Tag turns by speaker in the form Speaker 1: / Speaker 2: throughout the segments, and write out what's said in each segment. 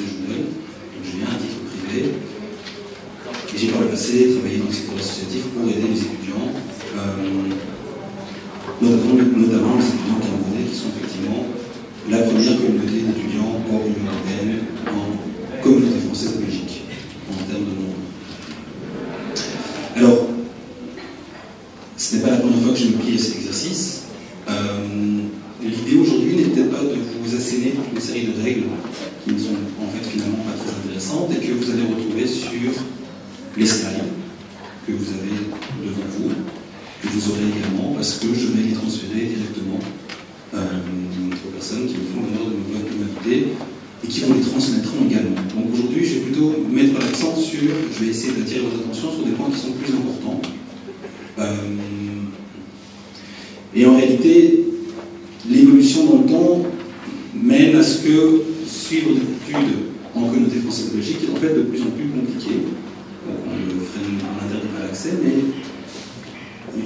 Speaker 1: professionnel. Donc je viens à titre privé. Et j'ai par le passé travaillé dans le secteur associatif pour aider les étudiants, notamment les étudiants camerounais qui sont effectivement la première communauté d'étudiants hors Union européenne en communauté française de Belgique, en termes de nombre. Alors, ce n'est pas la première fois que je me plie à cet exercice. L'idée aujourd'hui n'est peut-être pas de vous asséner toute une série de règles qui ne sont en fait finalement pas très intéressantes et que vous allez retrouver sur les slides que vous avez devant vous, que vous aurez également, parce que je vais les transférer directement aux personnes qui me font l'honneur de m'inviter et qui vont les transmettront également. Donc aujourd'hui, je vais plutôt mettre l'accent sur, je vais essayer d'attirer votre attention sur des points qui sont plus importants. Et en réalité, l'évolution dans le temps mène à ce que suivre des études en communauté française de Belgique est en fait de plus en plus compliqué. On n'interdit pas l'accès, mais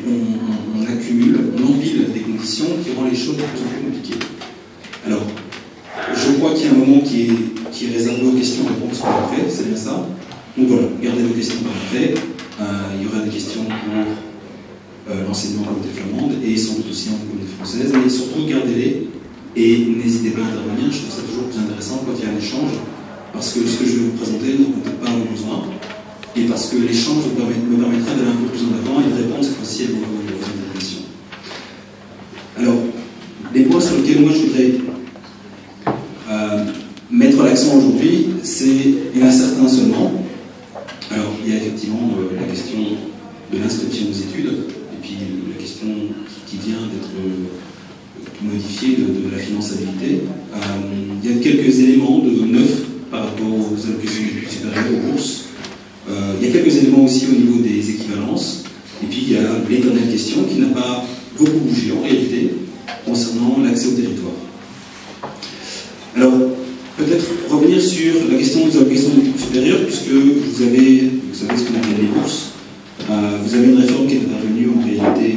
Speaker 1: on accumule, on empile des conditions qui rendent les choses de plus en plus compliquées. Alors, je crois qu'il y a un moment qui est réservé aux questions-réponses pour après, c'est bien ça. Donc voilà, gardez vos questions pour après. Il y aura des questions pour l'enseignement en communauté flamande et sans doute aussi en communauté française, mais surtout gardez-les et n'hésitez pas à intervenir. Je trouve ça toujours plus intéressant quand il y a un échange, parce que ce que je vais vous présenter ne répond pas à vos besoins, et parce que l'échange me permettra d'aller un peu plus en avant et de répondre cette fois-ci à vos interventions. Alors, les points sur lesquels moi je voudrais mettre l'accent aujourd'hui, il y en a certains seulement. Alors, il y a effectivement la question de l'inscription aux études, et puis la question qui vient d'être modifiée de la finançabilité. Il y a quelques éléments de neuf par rapport aux allocations d'études supérieures, aux bourses. Il y a quelques éléments aussi au niveau des équivalences. Et puis il y a l'éternelle question qui n'a pas beaucoup bougé en réalité concernant l'accès au territoire. Alors, peut-être revenir sur la question des allocations d'études supérieures, puisque vous savez ce qu'on appelle les bourses. Vous avez une réforme qui est intervenue en réalité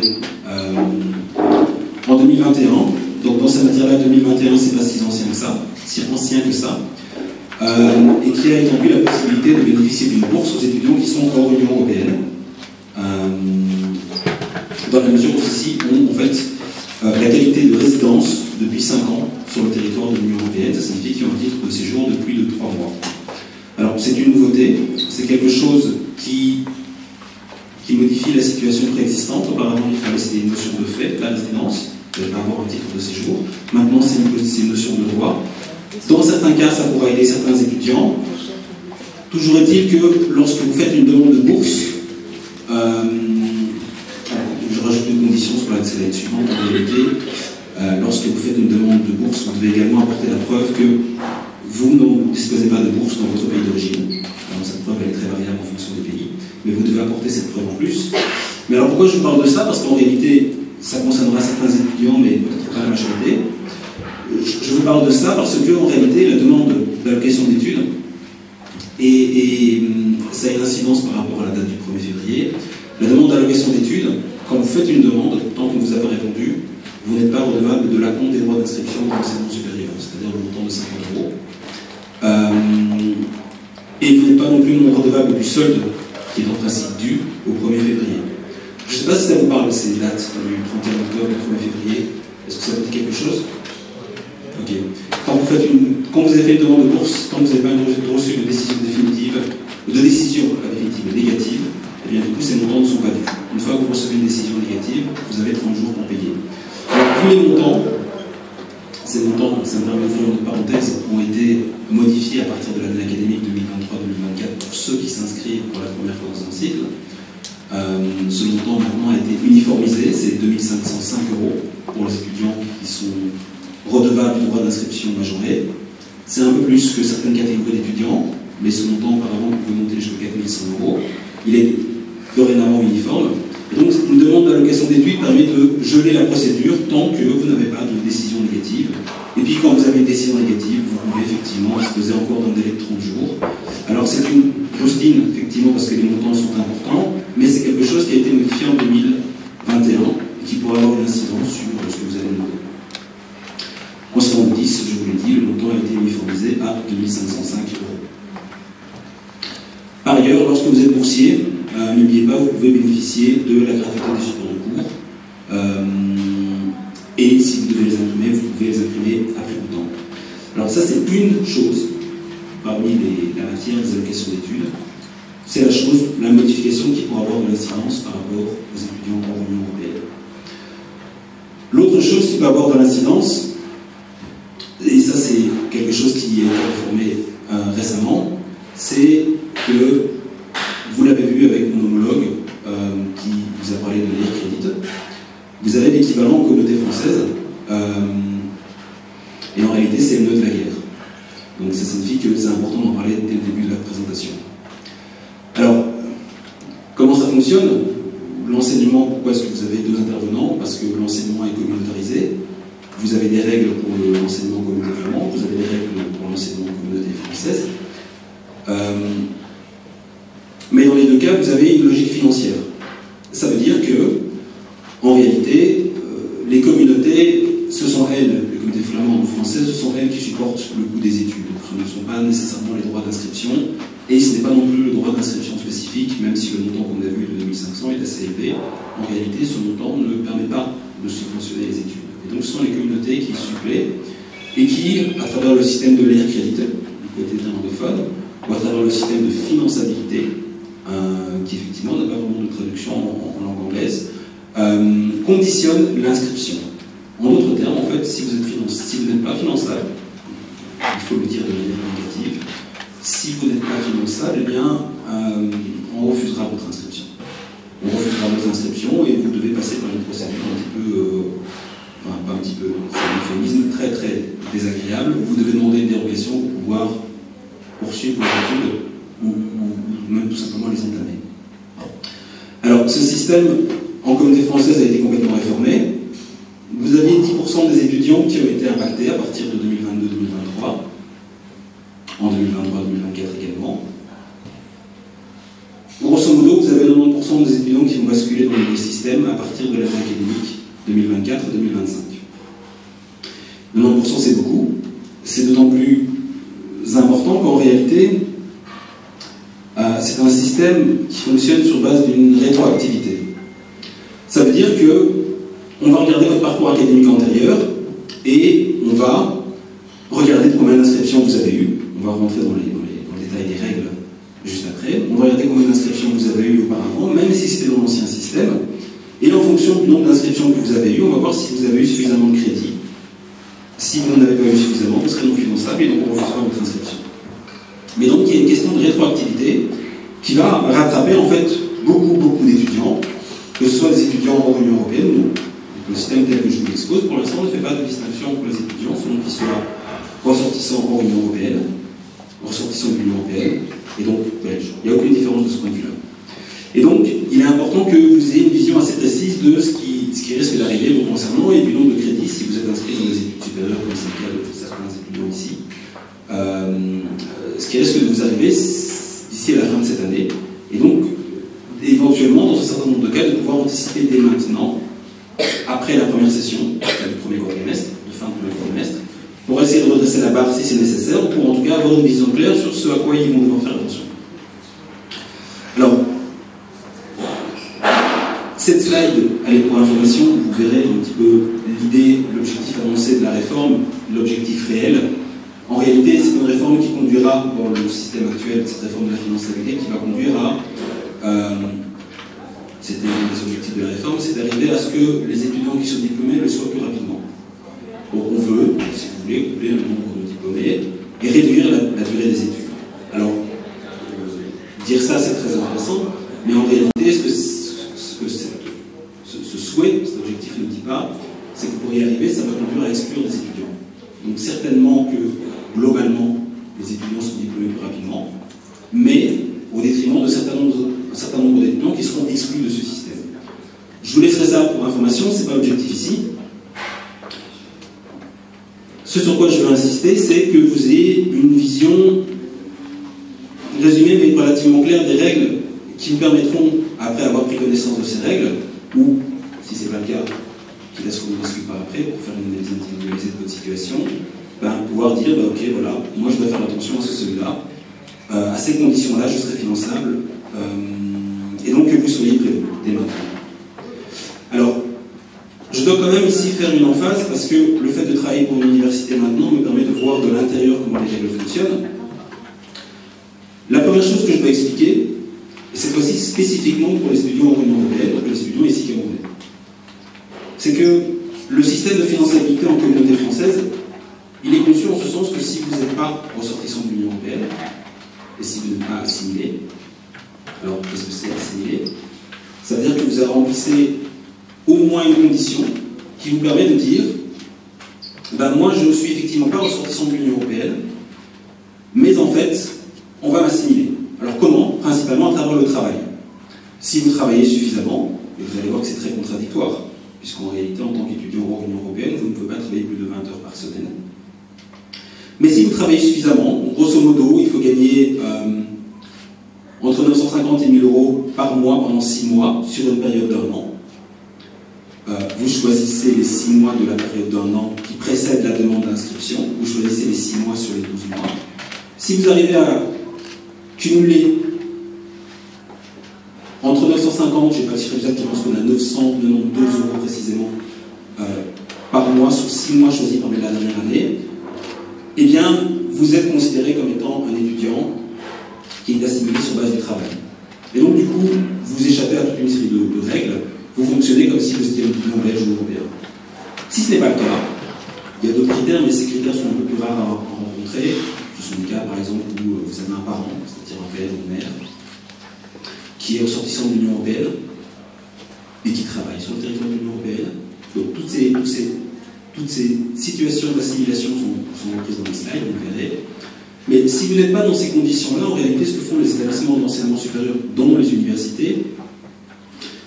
Speaker 1: en 2021. Donc dans cette matière-là, 2021, c'est pas si ancien que ça. Et qui a étendu la possibilité de bénéficier d'une bourse aux étudiants qui sont hors Union européenne. Dans la mesure où ceux-ci ont en fait la qualité de résidence depuis 5 ans sur le territoire de l'Union européenne. Ça signifie qu'ils ont un titre de séjour de plus de 3 mois. Alors c'est une nouveauté, c'est quelque chose qui modifie la situation préexistante. Auparavant, il fallait c'était une notion de fait, la résidence, de ne pas avoir un titre de séjour. Maintenant, c'est une notion de droit. Dans certains cas, ça pourra aider certains étudiants. Toujours est-il que lorsque vous faites une demande de bourse, je rajoute une condition sur la slide suivante, en réalité, lorsque vous faites une demande de bourse, vous devez également apporter la preuve que vous ne disposez pas de bourse dans votre pays d'origine. Alors cette preuve elle est très variable en fonction des pays, mais vous devez apporter cette preuve en plus. Mais alors pourquoi je vous parle de ça? Parce qu'en réalité, ça concernera certains étudiants, mais peut-être pas la majorité. Je vous parle de ça parce que, en réalité, la demande d'allocation d'études, et ça a une incidence par rapport à la date du 1er février, la demande d'allocation d'études, quand vous faites une demande, tant qu'on ne vous a pas répondu, vous n'êtes pas redevable de l'acompte des droits d'inscription de l'enseignement supérieur, c'est-à-dire le montant de 50 €. Et vous n'êtes pas non plus redevable du solde qui est en principe dû au 1er février. Je ne sais pas si ça vous parle, ces dates, du 31 octobre et du 1er février. Est-ce que ça vous dit quelque chose? Ok. Quand vous avez fait une demande de bourse, tant que vous n'avez pas reçu de décision définitive, négative, et bien du coup ces montants ne sont pas dus. Une fois que vous recevez une décision négative, vous avez 30 jours pour payer. Alors tous les montants, ces montants, ça me permet d'ouvrir une parenthèse, ont été modifiés à partir de l'année académique 2023-2024 pour ceux qui s'inscrivent pour la première fois dans un cycle. Ce montant maintenant a été uniformisé, c'est 2505 € pour les étudiants qui sont redevables du droit d'inscription majoré. C'est un peu plus que certaines catégories d'étudiants, mais ce montant auparavant pouvait monter jusqu'à 4100 €. Il est dorénavant uniforme. Et donc une demande d'allocation d'études permet de geler la procédure tant que vous n'avez pas de décision négative. Et puis quand vous avez une décision négative, vous pouvez effectivement disposer encore d'un délai de 30 jours. Alors c'est une rustine, effectivement, parce que les montants sont importants, mais c'est quelque chose qui a été modifié en 2021 et qui pourrait avoir une incidence sur ce que vous avez demandé. Concernant le 10, je vous l'ai dit, le montant a été uniformisé à 2505 €. 2505 euros. Par ailleurs, lorsque vous êtes boursier, n'oubliez pas, vous pouvez bénéficier de la gratuité des supports de cours. Et si vous devez les imprimer, vous pouvez les imprimer après le temps. Alors ça, c'est une chose parmi la matière des allocations d'études. C'est la modification qui pourra avoir de l'incidence par rapport aux étudiants hors Union européenne. L'autre chose qui peut avoir de l'incidence, et ça c'est quelque chose qui est réformé récemment, c'est que, vous l'avez vu avec mon homologue qui vous a parlé de l'EIR-Crédit, vous avez l'équivalent en communauté française, et en réalité c'est le nœud de la guerre. Donc ça signifie que c'est important d'en parler dès le début de la présentation. Alors, comment ça fonctionne? L'enseignement, pourquoi est-ce que vous avez deux intervenants? Parce que l'enseignement est communautarisé. Vous avez des règles pour l'enseignement communauté flamand, vous avez des règles pour l'enseignement communauté française. Mais dans les deux cas, vous avez une logique financière. Ça veut dire que, en réalité, les communautés, ce sont elles, les communautés flamandes ou françaises, ce sont elles qui supportent le coût des études. Ce ne sont pas nécessairement les droits d'inscription, et ce n'est pas non plus le droit d'inscription spécifique, même si le montant qu'on a vu de 2500 est assez élevé. En réalité, ce montant ne permet pas de subventionner les études. Et donc, ce sont les communautés qui suppléent et qui, à travers le système de l'EIR-Crédit, du côté néerlandophone, ou à travers le système de finançabilité, qui effectivement n'a pas vraiment de traduction en langue anglaise, conditionne l'inscription. En d'autres termes, en fait, si vous n'êtes pas finançable, il faut le dire de manière négative, si vous n'êtes pas finançable, eh bien, on refusera votre inscription. On refusera votre inscription et vous devez passer par une procédure un petit peu, enfin pas un petit peu, c'est un euphémisme très très désagréable, où vous devez demander une dérogation pour pouvoir poursuivre vos études ou même tout simplement les entamer. Alors, ce système en communauté française a été complètement réformé. Vous aviez 10% des étudiants qui ont été impactés à partir de 2022-2023, en 2023-2024 également. Grosso modo, vous avez 90% des étudiants qui vont basculer dans le système à partir de l'année académique 2024-2025. 90% c'est beaucoup. C'est d'autant plus important qu'en réalité, c'est un système qui fonctionne sur base d'une rétroactivité. Ça veut dire que on va regarder votre parcours académique antérieur et on va regarder combien d'inscriptions vous avez eues. On va rentrer dans le détail des règles juste après. On va regarder combien d'inscriptions vous avez eues auparavant, même si c'était dans l'ancien système. Et en fonction du nombre d'inscriptions que vous avez eues, on va voir si vous avez eu suffisamment de crédit. Si vous n'en avez pas eu suffisamment, vous serez non finançable et donc on refusera votre inscription. Mais donc il y a une question de rétroactivité qui va rattraper en fait beaucoup d'étudiants, que ce soit des étudiants hors Union européenne ou non. Le système tel que je vous l'expose, pour l'instant, ne fait pas de distinction entre les étudiants, selon qu'ils soient ressortissants hors Union européenne, ressortissants de l'Union européenne, et donc belges. Il n'y a aucune différence de ce point de vue-là. Et donc, il est important que vous ayez une vision assez précise de ce qui risque d'arriver vous concernant et du nombre de crédits si vous êtes inscrit dans des études supérieures, comme c'est le cas de certains étudiants ici. Ce qui risque de vous arriver d'ici à la fin de cette année. Et donc, éventuellement, dans un certain nombre de cas, de pouvoir anticiper dès maintenant, après la première session, du premier quadrimestre, de fin du premier quadrimestre, pour essayer de redresser la barre si c'est nécessaire, ou pour en tout cas avoir une vision claire sur ce à quoi ils vont devoir faire attention. Alors, cette slide, elle est pour information, vous verrez un petit peu l'idée, l'objectif annoncé de la réforme, l'objectif réel. En réalité, c'est une réforme qui conduira, dans le système actuel, cette réforme de la finançabilité, qui va conduire à c'était un des objectifs de la réforme, c'est d'arriver à ce que les étudiants qui sont diplômés le soient plus rapidement. Donc on veut, si vous voulez, coupler le nombre de diplômés et réduire la durée des études. Alors, dire ça c'est très intéressant, mais en réalité, ce souhait, cet objectif ne dit pas, c'est que pour y arriver, ça va conduire à exclure des étudiants. Donc certainement que, globalement, les étudiants sont diplômés plus rapidement, mais au détriment de un certain nombre d'étudiants qui seront exclus de ce système. Je vous laisserai ça pour information, ce n'est pas l'objectif ici. Ce sur quoi je veux insister, c'est que vous ayez une vision résumée mais relativement claire des règles qui vous permettront, après avoir pris connaissance de ces règles, ou, si ce n'est pas le cas, qui laisse qu'on ne discute pas après, pour faire une analyse individualisée de votre situation, pouvoir dire, ok, voilà, moi je dois faire attention à celui-là, à ces conditions-là, je serai finançable, et donc que vous soyez prévenu dès maintenant. Alors, je dois quand même ici faire une emphase, parce que le fait de travailler pour une université maintenant me permet de voir de l'intérieur comment les règles fonctionnent. La première chose que je dois expliquer, et cette fois-ci spécifiquement pour les étudiants en Union européenne, pour les étudiants ici camerounais, c'est que le système de finançabilité en communauté française, il est conçu en ce sens que si vous n'êtes pas ressortissant de l'Union européenne, et si vous n'êtes pas assimilé, alors qu'est-ce que c'est assimilé? Ça veut dire que vous remplissez au moins une condition qui vous permet de dire moi je ne suis effectivement pas ressortissant de l'Union européenne, mais en fait, on va m'assimiler. Alors comment? Principalement à travers le travail. Si vous travaillez suffisamment, et vous allez voir que c'est très contradictoire, puisqu'en réalité, en tant qu'étudiant hors Union européenne, vous ne pouvez pas travailler plus de 20 heures par semaine. Mais si vous travaillez suffisamment, grosso modo, il faut gagner entre 950 et 1000 euros par mois pendant 6 mois sur une période d'un an. Vous choisissez les 6 mois de la période d'un an qui précède la demande d'inscription, vous choisissez les 6 mois sur les 12 mois. Si vous arrivez à cumuler entre 950, je n'ai pas le chiffre exact, je pense qu'on a 992 euros précisément par mois sur 6 mois choisis parmi la dernière année, eh bien, vous êtes considéré comme étant un étudiant qui est assimilé sur base du travail. Et donc, du coup, vous échappez à toute une série de règles, vous fonctionnez comme si vous étiez un étudiant belge ou européen. Si ce n'est pas le cas, il y a d'autres critères, mais ces critères sont un peu plus rares à rencontrer. Ce sont des cas, par exemple, où vous avez un parent, c'est-à-dire un père ou une mère, qui est ressortissant de l'Union européenne et qui travaille sur le territoire de l'Union européenne. Donc, toutes ces situations d'assimilation sont reprises dans les slides, vous verrez. Mais si vous n'êtes pas dans ces conditions-là, en réalité, ce que font les établissements d'enseignement supérieur, dont les universités,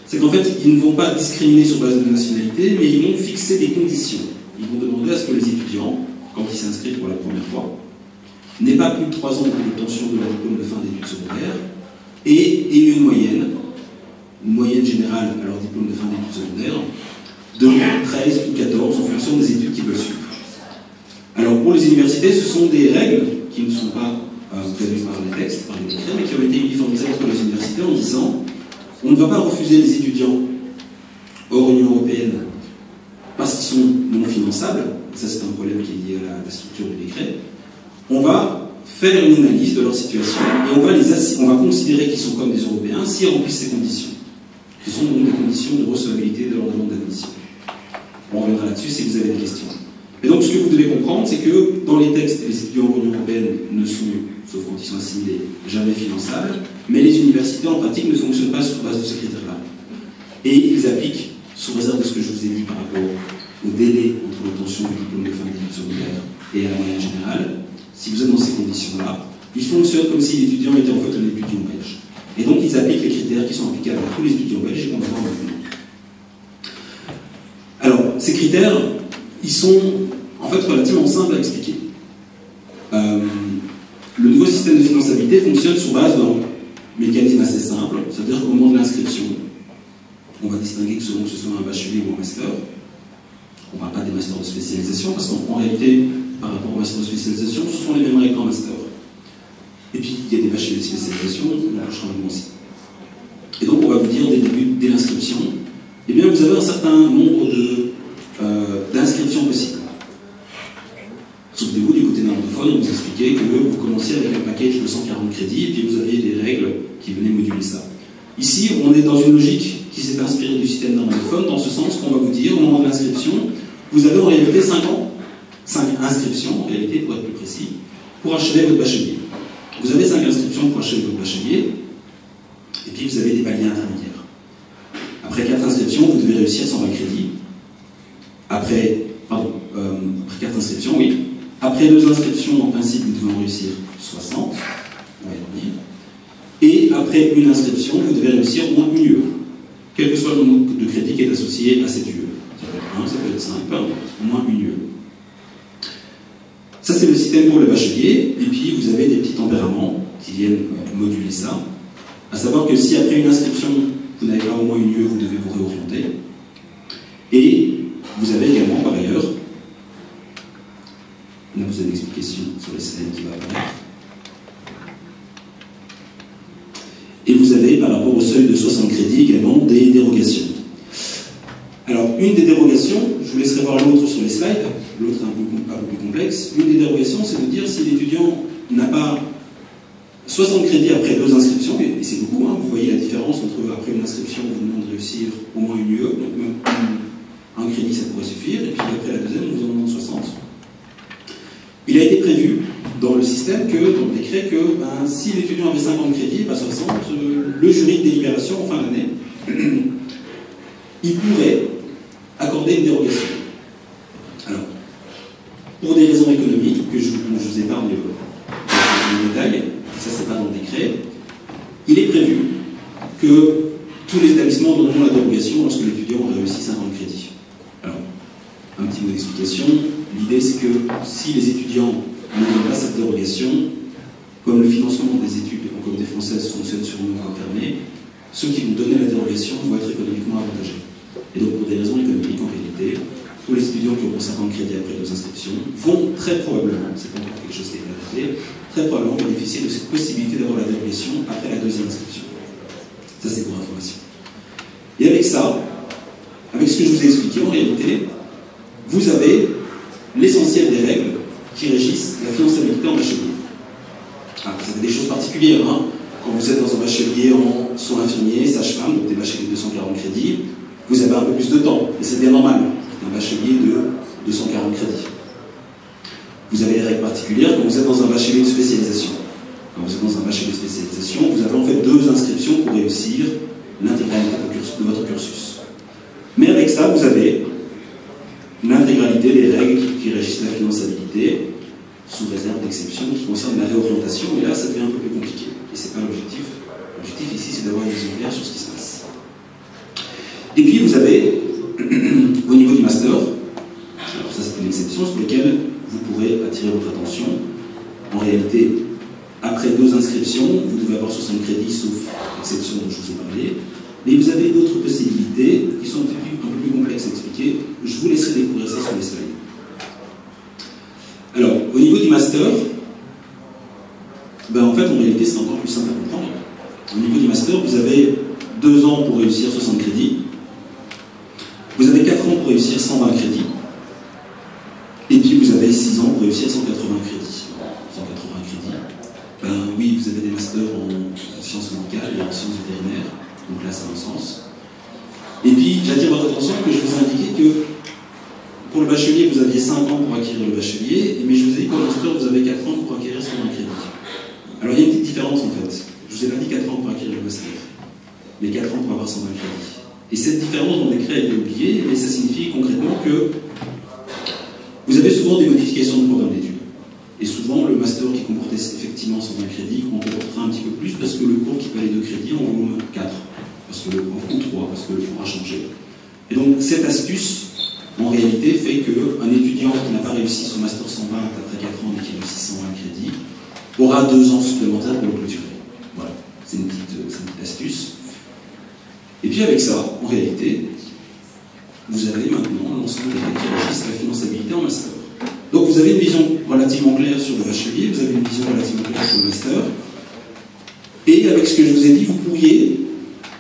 Speaker 1: c'est qu'en fait, ils ne vont pas discriminer sur base de nationalité, mais ils vont fixer des conditions. Ils vont demander à ce que les étudiants, quand ils s'inscrivent pour la première fois, n'aient pas plus de 3 ans d'obtention de leur diplôme de fin d'études secondaires et aient une moyenne générale à leur diplôme de fin d'études secondaires de 13 ou 14 en fonction des études qu'ils veulent suivre. Alors pour les universités, ce sont des règles qui ne sont pas prévues par les textes, par les décrets, mais qui ont été uniformisées entre les universités en disant on ne va pas refuser les étudiants hors Union européenne parce qu'ils sont non finançables, ça c'est un problème qui est lié à la structure du décret. On va faire une analyse de leur situation et on va considérer qu'ils sont comme des Européens s'ils remplissent ces conditions. Ce sont donc des conditions de recevabilité de leur demande d'admission. On reviendra là-dessus si vous avez des questions. Et donc ce que vous devez comprendre, c'est que dans les textes, les étudiants en Union européenne ne sont, sauf quand ils sont assimilés, jamais finançables, mais les universités en pratique ne fonctionnent pas sur base de ces critères-là. Et ils appliquent, sous réserve de ce que je vous ai dit par rapport au délai entre l'obtention du diplôme de fin d'études secondaires et à la moyenne générale, si vous êtes dans ces conditions-là, ils fonctionnent comme si l'étudiant était en fait un étudiant belge. Et donc ils appliquent les critères qui sont applicables à tous les étudiants belges et qu'on va voir maintenant. Alors, ces critères, ils sont en fait relativement simples à expliquer. Le nouveau système de finançabilité fonctionne sur base d'un mécanisme assez simple, c'est-à-dire qu'au moment de l'inscription, on va distinguer que selon que ce soit un bachelier ou un master, on ne parle pas des masters de spécialisation, parce qu'en réalité, par rapport au master de spécialisation, ce sont les mêmes règles qu'en master. Et puis, il y a des bacheliers de spécialisation, on le changement aussi. Et donc, on va vous dire dès le début, dès l'inscription, eh bien, vous avez un certain nombre d'inscriptions possibles. Souvenez-vous, du côté néerlandophone, on vous expliquait que vous commenciez avec un package de 140 crédits, et puis vous aviez des règles qui venaient moduler ça. Ici, on est dans une logique qui s'est inspirée du système néerlandophone, dans ce sens qu'on va vous dire, au moment de l'inscription, vous avez en réalité 5 inscriptions, en réalité, pour être plus précis, pour achever votre bachelier. Vous avez 5 inscriptions pour achever votre bachelier, et puis vous avez des paliers intermédiaires. Après 4 inscriptions, vous devez réussir 120 crédits. Après 4 inscriptions, oui. Après 2 inscriptions, en principe, vous devez en réussir 60, on va y revenir. Et après une inscription, vous devez réussir au moins une UE, quel que soit le nombre de crédits qui est associé à cette UE. Ça peut être 1, ça peut être 5, peu importe, au moins une UE. Ça, c'est le système pour le bachelier, et puis vous avez des petits tempéraments qui viennent moduler ça. À savoir que si après une inscription, vous n'avez pas au moins une UE, vous devez vous réorienter. Et vous avez également, par ailleurs, une sur les slides qui va apparaître. Et vous avez, par rapport au seuil de 60 crédits, également des dérogations. Alors, une des dérogations, je vous laisserai voir l'autre sur les slides, l'autre est un peu plus complexe. Une des dérogations, c'est de dire si l'étudiant n'a pas 60 crédits après 2 inscriptions, et c'est beaucoup, hein, vous voyez la différence entre après une inscription, on vous demande de réussir au moins une UE, donc même un crédit ça pourrait suffire, et puis après la deuxième, on vous en demande 60. Il a été prévu dans le système, dans le décret, que si l'étudiant avait 50 crédits, pas 60, le jury de délibération en fin d'année, il pourrait accorder une dérogation. Alors, pour des raisons économiques, que je vous épargne le détail, ça c'est pas dans le décret, il est prévu que tous les établissements donneront la dérogation lorsque l'étudiant a réussi 50 crédits. Alors, un petit mot d'explication, l'idée c'est que si les étudiants ne donnent pas cette dérogation, comme le financement des études en communauté française fonctionne sur une voie fermée, ceux qui vont donner la dérogation vont être économiquement avantagés. Et donc pour des raisons économiques en réalité, tous les étudiants qui auront 50 crédits après 2 inscriptions vont très probablement, c'est pas encore quelque chose qui est arrêté, très probablement bénéficier de cette possibilité d'avoir la dérogation après la 2e inscription. Ça c'est pour information. Et avec ça, avec ce que je vous ai expliqué, en réalité, vous avez l'essentiel des règles qui régissent la finançabilité en bachelier. Alors, vous avez des choses particulières, hein. Quand vous êtes dans un bachelier en soins infirmiers, sage-femme, donc des bacheliers de 240 crédits, vous avez un peu plus de temps, et c'est bien normal, un bachelier de 240 crédits. Vous avez des règles particulières quand vous êtes dans un bachelier de spécialisation. Quand vous êtes dans un bachelier de spécialisation, vous avez en fait 2 inscriptions pour réussir l'intégralité de votre cursus. Mais avec ça, vous avez l'intégralité des règles qui régissent la finançabilité, sous réserve d'exceptions qui concernent la réorientation, et là, ça devient un peu plus compliqué. Et c'est pas l'objectif. L'objectif ici, c'est d'avoir une vision claire sur ce qui se passe. Et puis, vous avez, au niveau du master, alors ça c'est une exception sur laquelle vous pourrez attirer votre attention. En réalité, après 2 inscriptions, vous devez avoir 60 crédits, sauf l'exception dont je vous ai parlé. Mais vous avez d'autres possibilités qui sont un peu plus complexes à expliquer. Je vous laisserai découvrir ça sur les slides. Alors, au niveau du master, en fait, en réalité, c'est encore plus simple à comprendre. Au niveau du master, vous avez 2 ans pour réussir 60 crédits. Vous avez 4 ans pour réussir 120 crédits. Et puis vous avez 6 ans pour réussir 180 crédits. 180 crédits. Oui, vous avez des masters en sciences médicales et en sciences vétérinaires. Donc là, ça a un sens. Et puis, j'attire votre attention que je vous ai indiqué que pour le bachelier, vous aviez 5 ans pour acquérir le bachelier, mais je vous ai dit que pour le master, vous avez 4 ans pour acquérir 120 crédits. Alors, il y a une petite différence en fait. Je vous ai pas dit 4 ans pour acquérir le master, mais 4 ans pour avoir 120 crédits. Et cette différence dans le décret a été oubliée, mais ça signifie concrètement que vous avez souvent des modifications de programme d'études. Et souvent, le master qui comportait effectivement 120 crédits en comportera un petit peu plus parce que le cours qui valait 2 crédits en vaut 4, parce que le cours ou 3, parce que le cours a changé. Et donc, cette astuce, en réalité, fait qu'un étudiant qui n'a pas réussi son master 120 après 4 ans mais qui réussit 120 crédits aura 2 ans supplémentaires pour le clôturer. Voilà, c'est une petite astuce. Et puis avec ça, en réalité, vous avez maintenant l'ensemble des règles qui régissent la finançabilité en master. Donc vous avez une vision relativement claire sur le bachelier, vous avez une vision relativement claire sur le master, et avec ce que je vous ai dit, vous pourriez,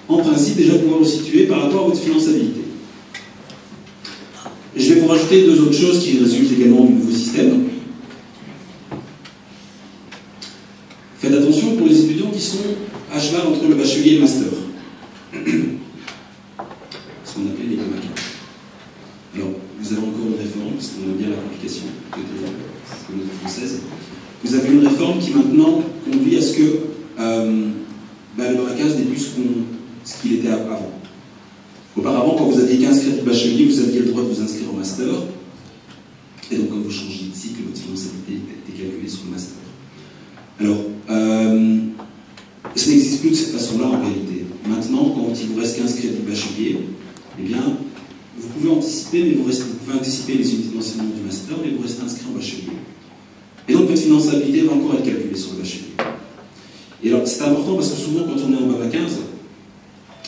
Speaker 1: en principe, déjà pouvoir vous situer par rapport à votre finançabilité. Je vais vous rajouter 2 autres choses qui résultent également du nouveau système. Faites attention pour les étudiants qui sont à cheval entre le bachelier et le master. Ce qu'on appelle les communs. Alors, vous avez encore une réforme, parce qu'on aime bien la complication de la communauté française. Vous avez une réforme qui maintenant conduit à ce que le bac 15 n'est plus ce qu'il était avant. Auparavant, quand vous aviez 15 crédits de bachelier, vous aviez le droit de vous inscrire au master. Et donc, quand vous changez de cycle, votre finançabilité était calculée sur le master. Alors, ça n'existe plus de cette façon-là en réalité. Maintenant, quand il vous reste 15 crédits de bachelier, eh bien, vous pouvez anticiper, mais vous pouvez anticiper les unités d'enseignement du master, mais vous restez inscrit en bachelier. Et donc, votre finançabilité va encore être calculée sur le bachelier. Et alors, c'est important parce que souvent, quand on est en BABA 15,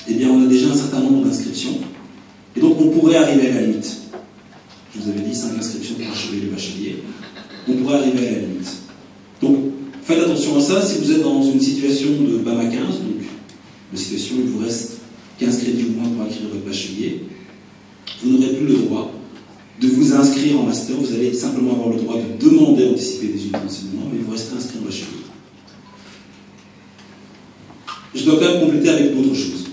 Speaker 1: eh bien, on a déjà un certain nombre d'inscriptions. Et donc, on pourrait arriver à la limite. Je vous avais dit 5 inscriptions pour achever le bachelier. On pourrait arriver à la limite. attention à ça, si vous êtes dans une situation de BAMA 15, donc une situation où il vous reste 15 crédits ou moins pour acquérir votre bachelier, vous n'aurez plus le droit de vous inscrire en master, vous allez simplement avoir le droit de demander à anticiper des unités d'enseignement, mais vous restez inscrit en bachelier. Je dois quand même compléter avec d'autres choses.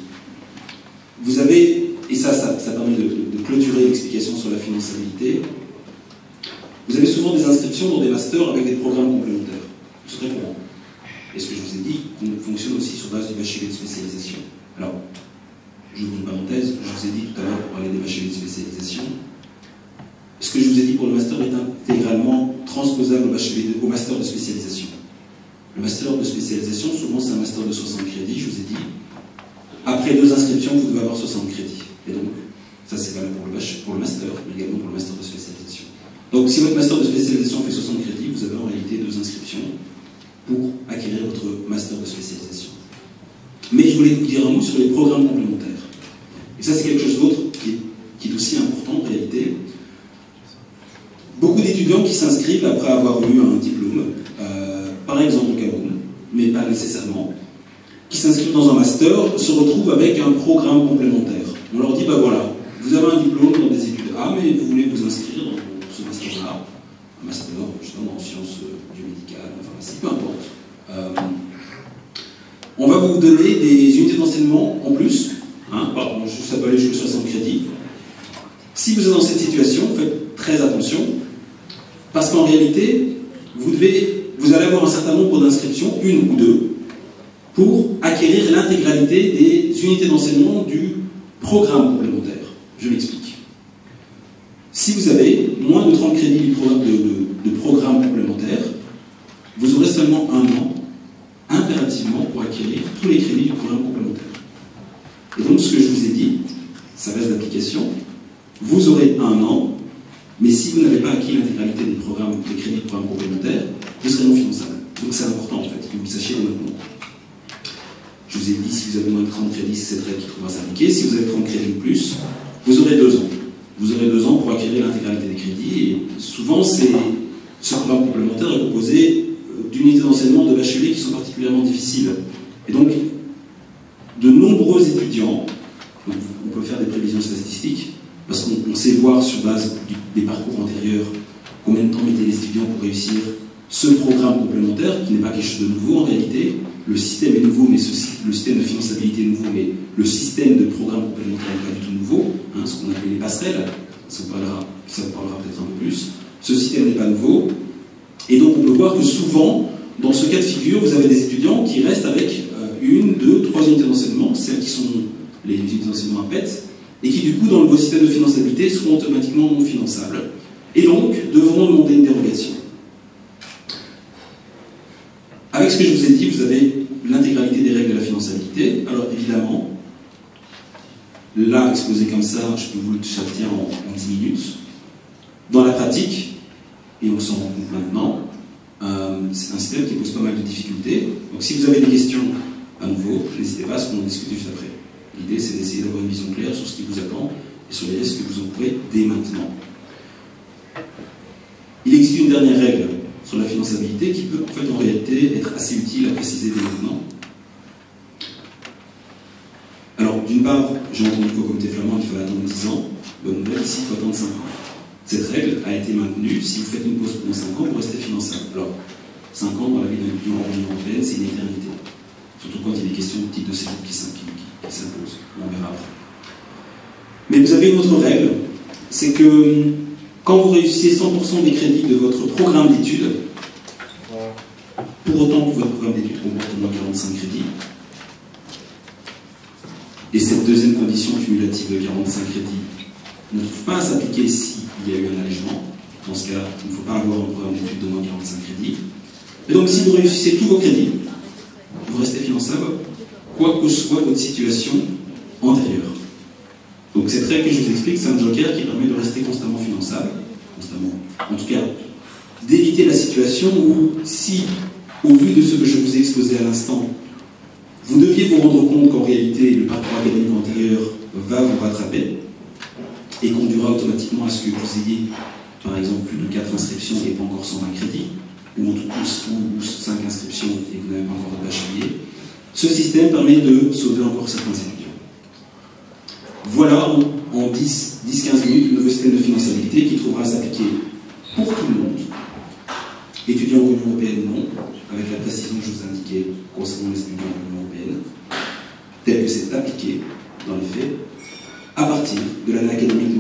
Speaker 1: Vous avez, et ça permet de clôturer l'explication sur la finançabilité, vous avez souvent des inscriptions dans des masters avec des programmes complémentaires. C'est très courant. Et ce que je vous ai dit, on fonctionne aussi sur base du bachelier de spécialisation. Alors, j'ouvre une parenthèse, je vous ai dit tout à l'heure pour parler des bacheliers de spécialisation. Ce que je vous ai dit pour le master est intégralement transposable au master de spécialisation. Le master de spécialisation, souvent c'est un master de 60 crédits, je vous ai dit. Après 2 inscriptions, vous devez avoir 60 crédits. Et donc, ça c'est valable pour le master, mais également pour le master de spécialisation. Donc si votre master de spécialisation fait 60 crédits, vous avez en réalité 2 inscriptions pour acquérir votre master de spécialisation. Mais je voulais vous dire un mot sur les programmes complémentaires. Et ça c'est quelque chose d'autre qui est aussi important en réalité. Beaucoup d'étudiants qui s'inscrivent après avoir eu un diplôme, par exemple au Cameroun, mais pas nécessairement, qui s'inscrivent dans un master, se retrouvent avec un programme complémentaire. On leur dit, bah voilà, vous avez un diplôme dans des études A, mais vous voulez vous inscrire dans ce master-là, un master, justement, en sciences biomédicales, en pharmacie, peu importe. On va vous donner des unités d'enseignement en plus, pardon, ça peut aller jusqu'à 60 crédits. Si vous êtes dans cette situation, faites très attention, parce qu'en réalité, vous allez avoir un certain nombre d'inscriptions, 1 ou 2, pour acquérir l'intégralité des unités d'enseignement du programme complémentaire. Je m'explique. Si vous avez moins de 30 crédits de programme complémentaire, vous aurez seulement 1 an, impérativement, pour acquérir tous les crédits du programme complémentaire. Et donc, ce que je vous ai dit, ça reste d'application, vous aurez 1 an, mais si vous n'avez pas acquis l'intégralité des crédits du programme complémentaire, vous serez non finançable. Donc c'est important en fait, que vous le sachiez maintenant. Je vous ai dit, si vous avez moins de 30 crédits, c'est cette règle qui pourra s'appliquer. Si vous avez 30 crédits ou plus, vous aurez 2 ans. Vous aurez 2 ans pour acquérir l'intégralité des crédits. Et souvent, ce programme complémentaire est composé d'unités d'enseignement de bachelier qui sont particulièrement difficiles. Et donc, de nombreux étudiants, on peut faire des prévisions statistiques, parce qu'on sait voir sur base des parcours antérieurs combien de temps mettaient les étudiants pour réussir ce programme complémentaire, qui n'est pas quelque chose de nouveau en réalité. Le système est nouveau, mais le système de finançabilité est nouveau, mais le système de programme complémentaire n'est pas du tout nouveau, ce qu'on appelle les passerelles, ça vous parlera peut-être un peu plus. Ce système n'est pas nouveau, et donc on peut voir que souvent, dans ce cas de figure, vous avez des étudiants qui restent avec 1, 2, 3 unités d'enseignement, celles qui sont les unités d'enseignement à PET, et qui du coup, dans le nouveau système de finançabilité, seront automatiquement non finançables, et donc devront demander une dérogation. Avec ce que je vous ai dit, vous avez l'intégralité des règles de la finançabilité. Alors évidemment, là, exposé comme ça, je peux vous le châtier en 10 minutes. Dans la pratique, et on s'en rend compte maintenant, c'est un système qui pose pas mal de difficultés. Donc si vous avez des questions, à nouveau, n'hésitez pas à ce qu'on en discute juste après. L'idée, c'est d'essayer d'avoir une vision claire sur ce qui vous attend et sur les risques que vous encourez dès maintenant. Il existe une dernière règle sur la finançabilité qui peut en fait en réalité être assez utile à préciser dès maintenant. Alors d'une part, j'ai entendu qu'au comité flamand il fallait attendre 10 ans, bonne nouvelle, ici il faut attendre 5 ans. Cette règle a été maintenue, si vous faites une pause pendant 5 ans, vous restez finançable. Alors 5 ans dans la vie de l'Union européenne, c'est une éternité. Surtout quand il y a des questions de type de séjour qui s'imposent. On verra après. Mais vous avez une autre règle, c'est que quand vous réussissez 100% des crédits de votre programme d'études, pour autant que votre programme d'études comporte au moins 45 crédits, et cette deuxième condition cumulative de 45 crédits ne trouve pas à s'appliquer s'il y a eu un allègement, dans ce cas, il ne faut pas avoir un programme d'études d'au moins 45 crédits. Et donc si vous réussissez tous vos crédits, vous restez finançable, quoi que soit votre situation antérieure. Donc cette règle que je vous explique, c'est un joker qui permet de rester constamment finançable, en tout cas, d'éviter la situation où, si, au vu de ce que je vous ai exposé à l'instant, vous deviez vous rendre compte qu'en réalité, le parcours académique antérieur va vous rattraper et conduira automatiquement à ce que vous ayez, par exemple, plus de 4 inscriptions et pas encore 120 crédits, ou en tout cas 5 inscriptions et que vous n'avez pas encore de bachelier, ce système permet de sauver encore certains étudiants. Voilà en 10-15 minutes le nouveau système de finançabilité qui trouvera à s'appliquer pour tout le monde, étudiants de l'Union européenne ou non, avec la précision que je vous ai indiquée concernant les étudiants de l'Union européenne, tel que c'est appliqué dans les faits, à partir de l'année académique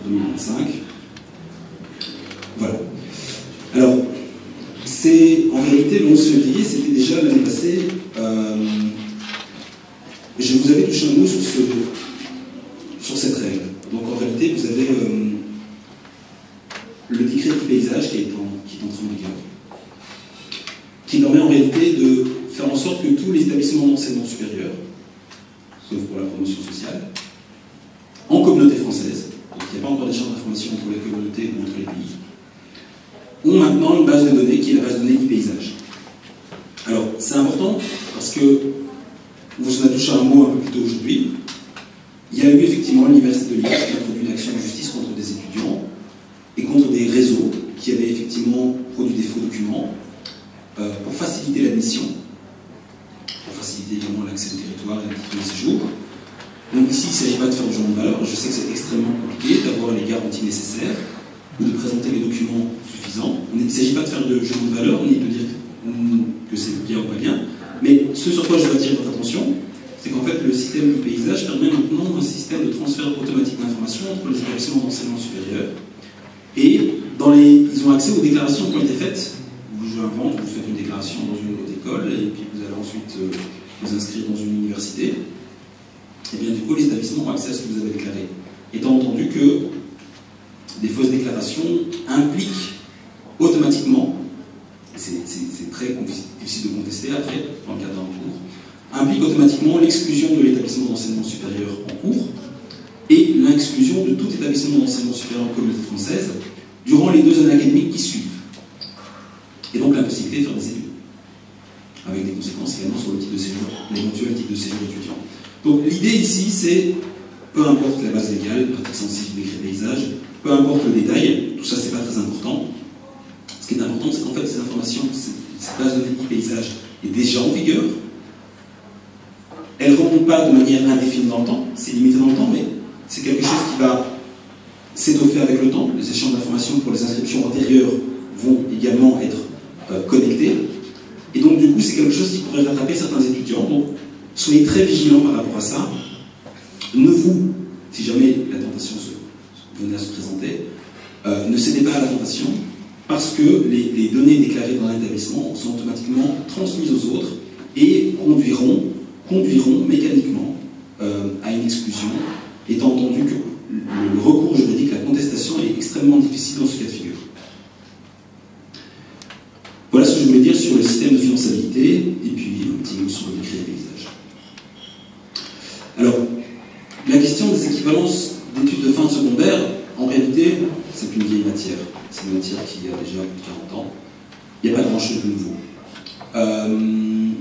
Speaker 1: 2024-2025. Voilà. Alors, en réalité, le 11 février, c'était déjà l'année passée. Je vous avais touché un mot sur cette règle. Donc, en réalité, vous avez le décret du paysage qui est entré en vigueur, qui permet en réalité de faire en sorte que tous les établissements d'enseignement supérieur, sauf pour la promotion sociale, en communauté française, donc il n'y a pas encore d'échange d'informations entre les communautés ou entre les pays, ont maintenant une base de données qui est la base de données du paysage. Alors, c'est important parce que, vous en avez touché un mot un peu plus tôt aujourd'hui, il y a eu effectivement l'Université de Lille qui a produit une action de justice contre des étudiants et contre des réseaux qui avaient effectivement produit des faux documents pour faciliter l'admission, pour faciliter également l'accès au territoire et le titre de séjour. Donc ici, il ne s'agit pas de faire du jugement de valeur. Je sais que c'est extrêmement compliqué d'avoir les garanties nécessaires ou de présenter les documents suffisants. Il ne s'agit pas de faire de jugement de valeur, ni de dire que c'est bien ou pas bien. Mais ce sur quoi je veux attirer votre attention, c'est qu'en fait, le système du paysage permet maintenant un système de transfert automatique d'informations entre les établissements d'enseignement supérieur. Et ils ont accès aux déclarations qui ont été faites. Je invente, vous faites une déclaration dans une autre école, et puis vous allez ensuite vous inscrire dans une université. Et bien du coup, les établissements ont accès à ce que vous avez déclaré. Étant entendu que des fausses déclarations impliquent automatiquement, c'est très difficile de contester après, dans le cadre d'un cours, impliquent automatiquement l'exclusion de l'établissement d'enseignement supérieur en cours et l'exclusion de tout établissement d'enseignement supérieur en communauté française durant les 2 années académiques qui suivent. Et donc l'impossibilité de faire des études, avec des conséquences également sur le titre de séjour, l'éventuel titre de séjour étudiant. Donc l'idée ici, c'est, peu importe la base légale, pratique sensible, décret paysage, peu importe le détail, tout ça c'est pas très important. Ce qui est important, c'est qu'en fait ces informations, cette base de données paysage est déjà en vigueur. Elle ne remonte pas de manière indéfinie dans le temps, c'est limité dans le temps, mais c'est quelque chose qui va s'étoffer avec le temps. Les échanges d'informations pour les inscriptions antérieures vont également être connectés. Et donc du coup, c'est quelque chose qui pourrait rattraper certains étudiants. Donc, soyez très vigilants par rapport à ça. Si jamais la tentation venait à se présenter, ne cédez pas à la tentation, parce que les données déclarées dans un établissement sont automatiquement transmises aux autres et conduiront mécaniquement à une exclusion, étant entendu que le recours juridique, la contestation est extrêmement difficile dans ce cas de figure. Voilà ce que je voulais dire sur le système de finançabilité, et puis un petit mot sur le décret des paysages. Alors, la question des équivalences d'études de fin de secondaire, en réalité, c'est une vieille matière. C'est une matière qui a déjà plus de 40 ans. Il n'y a pas grand-chose de nouveau.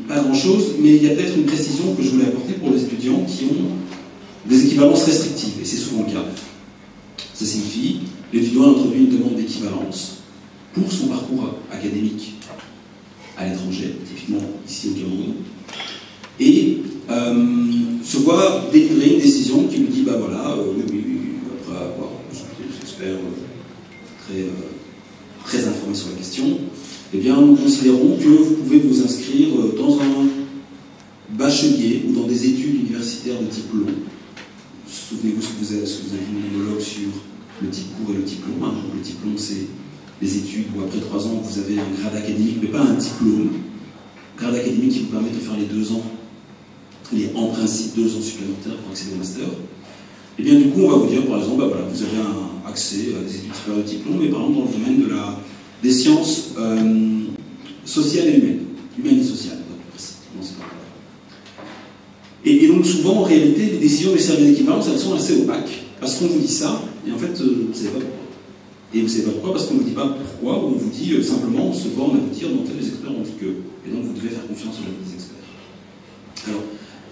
Speaker 1: Pas grand-chose, mais il y a peut-être une précision que je voulais apporter pour les étudiants qui ont des équivalences restrictives, et c'est souvent le cas. Ça signifie que l'étudiant a introduit une demande d'équivalence pour son parcours académique à l'étranger, typiquement ici au Cameroun, et se voit délivrer une décision qui lui dit, bah voilà, oui, après avoir des experts très informés sur la question, eh bien nous considérons que vous pouvez vous inscrire dans un bachelier ou dans des études universitaires de type long. Souvenez-vous ce que vous avez vu mon monologue sur le type court et le type long. Donc, le type long, c'est des études où après 3 ans, vous avez un grade académique, mais pas un diplôme. Grade académique qui vous permet de faire les 2 ans, en principe 2 ans supplémentaires pour accéder au master. Et bien du coup, on va vous dire, par exemple, bah, voilà, vous avez un accès à des études supérieures de type long, mais par exemple dans le domaine des sciences sociales et humaines et sociales. Et donc souvent, en réalité, les décisions des services d'équivalence, elles sont assez opaques, parce qu'on vous dit ça, et en fait, vous ne savez pas pourquoi. Et vous ne savez pas pourquoi, parce qu'on ne vous dit pas pourquoi, ou on vous dit simplement, on se borne à vous dire, en fait, les experts ont dit que, et donc vous devez faire confiance aux avis des experts. Alors,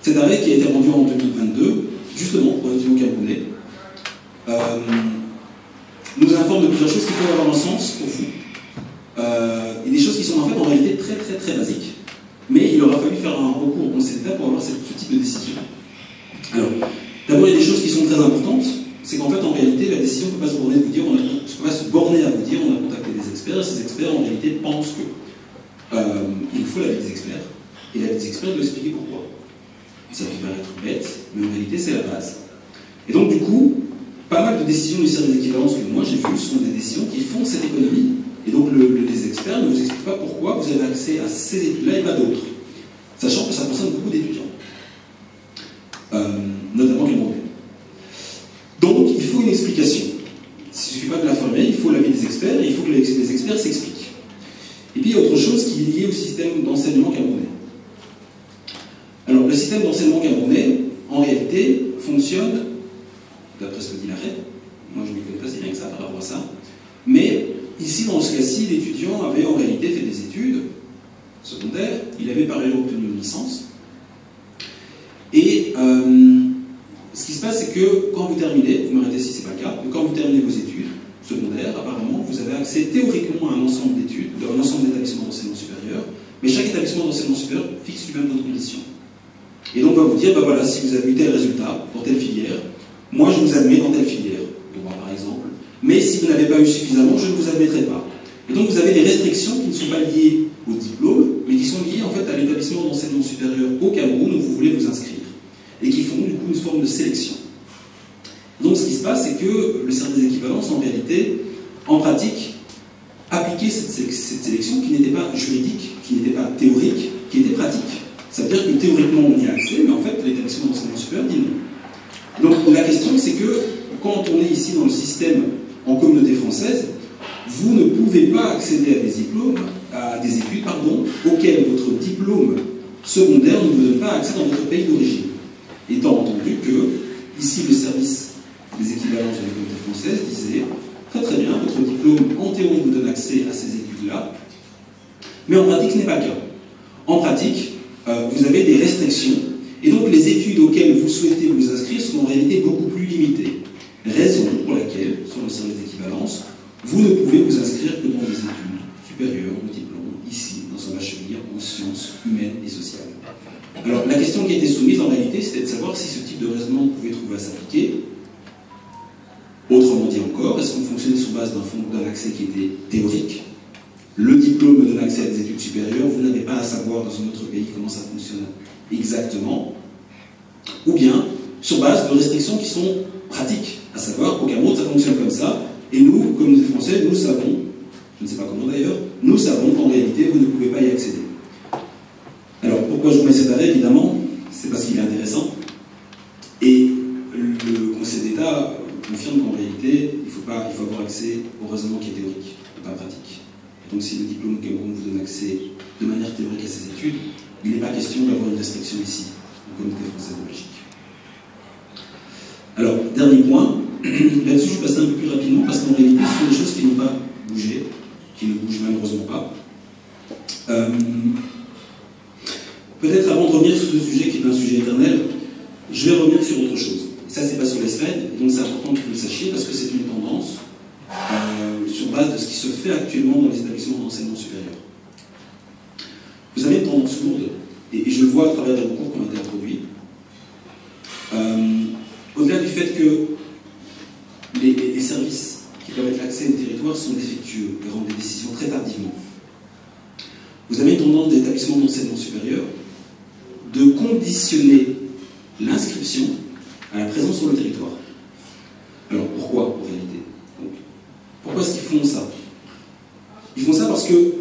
Speaker 1: cet arrêt qui a été rendu en 2022, justement, pour les étudiants camerounais, nous informe de plusieurs choses qui peuvent avoir un sens pour vous, et des choses qui sont en fait en réalité très basiques, mais il aura fallu faire un recours au Conseil d'État pour avoir ce type de décision. Alors, d'abord, il y a des choses qui sont très importantes, c'est qu'en fait, en réalité, la décision ne peut pas se borner à vous dire, on a contacté des experts, et ces experts, en réalité, pensent qu'il faut l'avis des experts, et l'avis des experts doit expliquer pourquoi. Ça peut paraître bête, mais en réalité, c'est la base. Et donc, du coup, pas mal de décisions du service d'équivalence que moi j'ai vues sont des décisions qui font cette économie. Et donc, les experts ne vous expliquent pas pourquoi vous avez accès à ces études-là et pas d'autres. Sachant que ça concerne beaucoup d'étudiants, notamment les Européens. Donc, il faut une explication. Il ne suffit pas de l'affirmer, il faut l'avis des experts, et il faut que les experts s'expliquent. Et puis, il y a autre chose qui est liée au système d'enseignement camerounais. Alors, le système d'enseignement camerounais, en réalité, fonctionne, d'après ce que dit l'arrêt, moi je ne m'y connais pas si bien que ça par rapport à ça, mais ici, dans ce cas-ci, l'étudiant avait en réalité fait des études secondaires, il avait par ailleurs obtenu une licence, et ce qui se passe, c'est que quand vous terminez, vous m'arrêtez si ce n'est pas le cas, mais quand vous terminez vos études secondaires, apparemment, vous avez accès théoriquement à un ensemble d'études, un ensemble d'établissements d'enseignement supérieur, mais chaque établissement d'enseignement supérieur fixe lui-même d'autres conditions. Et donc on va vous dire, ben voilà, si vous avez eu tel résultat pour telle filière, moi je vous admets dans telle filière, droit par exemple, mais si vous n'avez pas eu suffisamment, je ne vous admettrai pas. Et donc vous avez des restrictions qui ne sont pas liées au diplôme, mais qui sont liées en fait à l'établissement d'enseignement supérieur au Cameroun où vous voulez vous inscrire, et qui font du coup une forme de sélection. Donc ce qui se passe, c'est que le service d'équivalence, en réalité, en pratique, appliquait cette sélection qui n'était pas juridique, qui n'était pas théorique, qui était pratique. Ça veut dire que théoriquement on y a accès, mais en fait l'établissement d'enseignement supérieur dit non. Donc la question c'est que quand on est ici dans le système en communauté française, vous ne pouvez pas accéder à des études auxquelles votre diplôme secondaire ne vous donne pas accès dans votre pays d'origine. Étant entendu que ici le service des équivalences de la communauté française disait très bien, votre diplôme en théorie vous donne accès à ces études-là, mais en pratique ce n'est pas le cas. En pratique, vous avez des restrictions, et donc les études auxquelles vous souhaitez vous inscrire sont en réalité beaucoup plus limitées. Raison pour laquelle, sur le service d'équivalence, vous ne pouvez vous inscrire que dans des études supérieures au diplôme, ici, dans un bachelier en sciences humaines et sociales. Alors, la question qui a été soumise, en réalité, c'était de savoir si ce type de raisonnement pouvait trouver à s'appliquer. Autrement dit encore, est-ce qu'on fonctionnait sur base d'un accès qui était théorique? Le diplôme me donne accès à des études supérieures, vous n'avez pas à savoir dans un autre pays comment ça fonctionne exactement, ou bien sur base de restrictions qui sont pratiques, à savoir au Cameroun ça fonctionne comme ça, et nous, communauté française, nous savons, je ne sais pas comment d'ailleurs, nous savons qu'en réalité vous ne pouvez pas y accéder. Alors pourquoi je vous mets cet arrêt? Évidemment, c'est parce qu'il est intéressant, et le Conseil d'État confirme qu'en réalité il faut avoir accès au raisonnement qui est théorique, et pas pratique. Donc si le diplôme au Cameroun vous donne accès de manière théorique à ces études, il n'est pas question d'avoir une restriction ici, au Comité français de Belgique. Alors, dernier point, là-dessus je passe un peu plus rapidement parce qu'en réalité ce sont des choses qui n'ont pas bougé, qui ne bougent malheureusement pas. Peut-être avant de revenir sur ce sujet qui est un sujet éternel, je vais revenir sur autre chose. Ça c'est pas sur les slides, donc c'est important que vous le sachiez parce que c'est une tendance sur base de ce qui se fait actuellement dans les établissements d'enseignement supérieur. Vous avez une tendance lourde, et je le vois à travers des recours qui ont été introduits. Au-delà du fait que les services qui permettent l'accès au territoire sont défectueux et rendent des décisions très tardivement, vous avez une tendance des établissements d'enseignement supérieur de conditionner l'inscription à la présence sur le territoire. Alors pourquoi en réalité? Pourquoi est-ce qu'ils font ça? Ils font ça parce que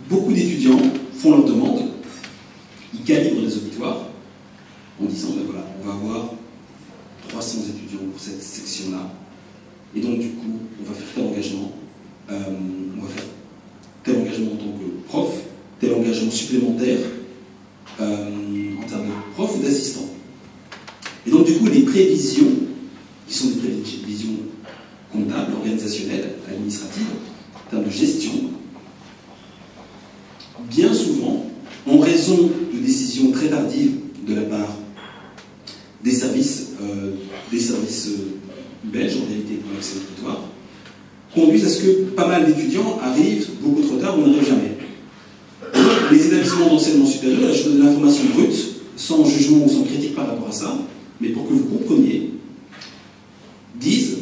Speaker 1: beaucoup d'étudiants font leur demande, ils calibrent les auditoires en disant, ben voilà, on va avoir 300 étudiants pour cette section-là, et donc du coup, on va faire tel engagement, on va faire tel engagement en tant que prof, tel engagement supplémentaire en termes de prof ou d'assistant. Et donc du coup, les prévisions, qui sont des prévisions comptables, organisationnelles, administratives, en termes de gestion, bien souvent, en raison de décisions très tardives de la part des services belges, en réalité, pour l'accès au territoire, conduisent à ce que pas mal d'étudiants arrivent beaucoup trop tard ou n'arrivent jamais. les établissements d'enseignement supérieur, là je donne l'information brute, sans jugement ou sans critique par rapport à ça, mais pour que vous compreniez, disent,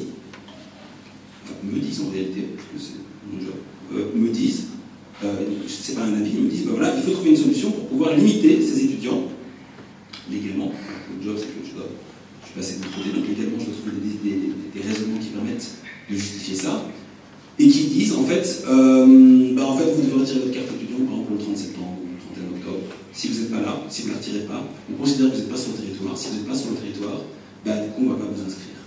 Speaker 1: enfin me disent en réalité, parce que c'est mon job, me disent, c'est pas un avis, ils me disent, ben voilà, il faut trouver une solution pour pouvoir limiter ces étudiants, légalement, le job c'est que je suis passé de l'autre côté, donc légalement je dois trouver des raisonnements qui permettent de justifier ça, et qui disent en fait, vous devez retirer votre carte étudiant par exemple le 30 septembre ou le 31 octobre. Si vous n'êtes pas là, si vous ne la retirez pas, on considère que vous n'êtes pas sur le territoire. Si vous n'êtes pas sur le territoire, du coup on ne va pas vous inscrire.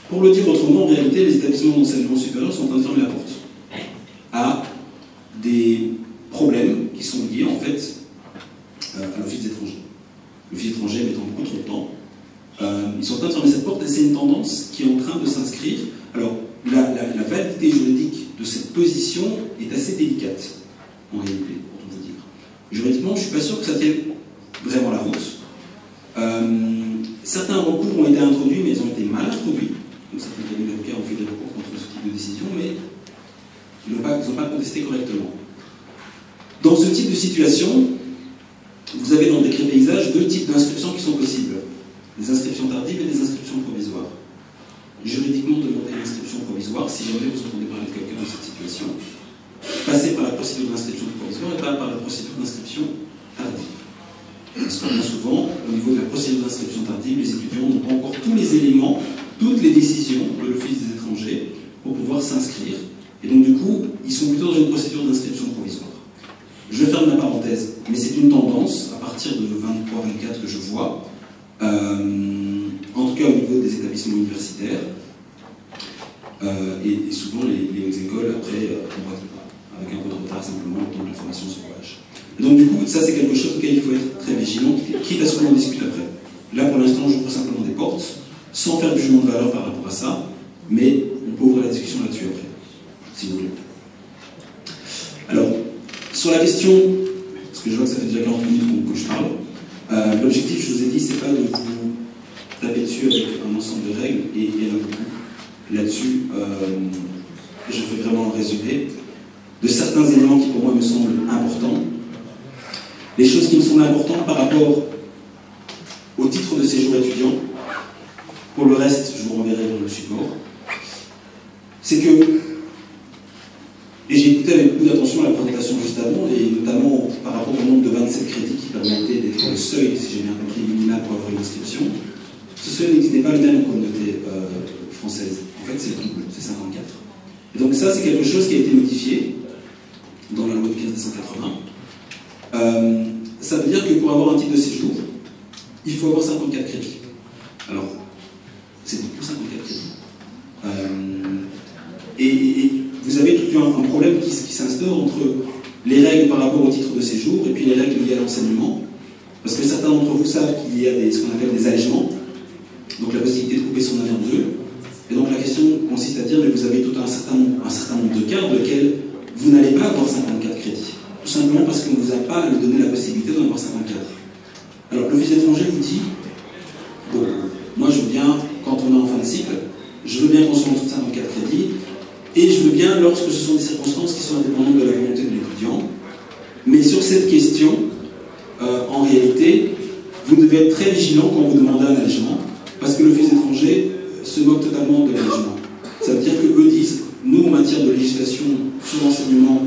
Speaker 1: Pour le dire autrement, en réalité, les établissements d'enseignement supérieur sont en train de fermer la porte à des problèmes qui sont liés en fait à l'office des étrangers. L'office des étrangers mettant beaucoup trop de temps. Ils sont en train de fermer cette porte et c'est une tendance qui est en train de s'inscrire. Alors, la validité juridique de cette position est assez délicate, en réalité, pour tout vous dire. Juridiquement, je ne suis pas sûr que ça tienne vraiment la route. Certains recours ont été introduits, mais ils ont été mal introduits. Donc certains cabinets d'avocats ont fait des recours contre ce type de décision, mais ils n'ont pas contesté correctement. Dans ce type de situation, vous avez dans le décret paysage deux types d'inscriptions qui sont possibles. Des inscriptions tardives et des inscriptions provisoires. Juridiquement, demander une inscription provisoire, si jamais vous entendez parler de quelqu'un dans cette situation, passez par la procédure d'inscription provisoire et pas par la procédure d'inscription tardive. Parce que bien souvent, au niveau de la procédure d'inscription tardive, les étudiants n'ont pas encore tous les éléments, toutes les décisions de l'Office des étrangers pour pouvoir s'inscrire. Et donc du coup, ils sont plutôt dans une procédure d'inscription provisoire. Je ferme la parenthèse, mais c'est une tendance, à partir de 23-24 que je vois, en tout cas au niveau des établissements universitaires, et souvent les hautes écoles, après, avec un peu de retard simplement, le temps que la formation s'engage. Donc du coup, ça c'est quelque chose auquel il faut être très vigilant, quitte à ce qu'on en discute après. Là pour l'instant, j'ouvre simplement des portes, sans faire de jugement de valeur par rapport à ça, mais on peut ouvrir la discussion là-dessus après, si vous voulez. Alors, sur la question, parce que je vois que ça fait déjà 40 minutes que je parle, l'objectif, je vous ai dit, c'est pas de vous taper dessus avec un ensemble de règles, et il y en a beaucoup. Là-dessus, je fais vraiment un résumé de certains éléments qui pour moi me semblent importants. Les choses qui me semblent importantes par rapport au titre de séjour étudiant, pour le reste, je vous renverrai dans le support, c'est que, et j'ai écouté avec beaucoup d'attention la présentation juste avant, et notamment par rapport au nombre de 27 crédits qui permettaient d'être le seuil, si j'ai bien compris, minimal pour avoir une inscription, ce seuil n'est pas le même en communauté française. En fait, c'est le double, c'est 54. Et donc ça, c'est quelque chose qui a été modifié dans la loi de 1580. Ça veut dire que pour avoir un titre de séjour, il faut avoir 54 crédits. Alors, c'est beaucoup 54 crédits. Et vous avez tout un problème qui s'instaure entre les règles par rapport au titre de séjour et puis les règles liées à l'enseignement. Parce que certains d'entre vous savent qu'il y a ce qu'on appelle des allègements, donc la possibilité de couper son année en deux. Et donc la question consiste à dire, mais vous avez tout un certain nombre de cas dans lesquels vous n'allez pas avoir 54 crédits. Tout simplement parce qu'on ne vous a pas donné la possibilité d'en avoir 54. Alors l'Office étranger vous dit, bon, moi je veux bien, quand on est en fin de cycle, je veux bien qu'on soit en dessous de 54 crédits, et je veux bien lorsque ce sont des circonstances qui sont indépendantes de la volonté de l'étudiant. Mais sur cette question, en réalité, vous devez être très vigilant quand vous demandez un allègement, parce que l'Office étranger se moque totalement de l'allègement. Ça veut dire qu'eux disent, nous en matière de législation sur l'enseignement,